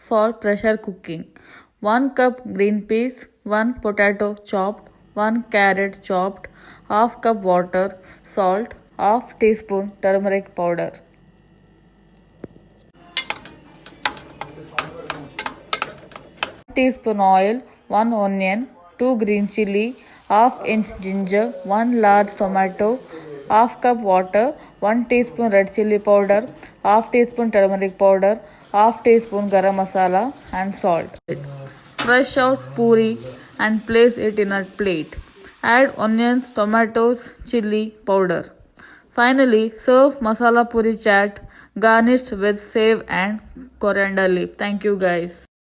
for pressure cooking. 1 cup green peas, 1 potato chopped, 1 carrot chopped, half cup water, salt, half teaspoon turmeric powder. Teaspoon oil, 1 onion, 2 green chili, half inch ginger, 1 large tomato, half cup water, 1 teaspoon red chili powder, half teaspoon turmeric powder, half teaspoon garam masala and salt. Crush out puri and place it in a plate. Add onions, tomatoes, chili powder. Finally, serve masala puri chaat garnished with save and coriander leaf. Thank you guys.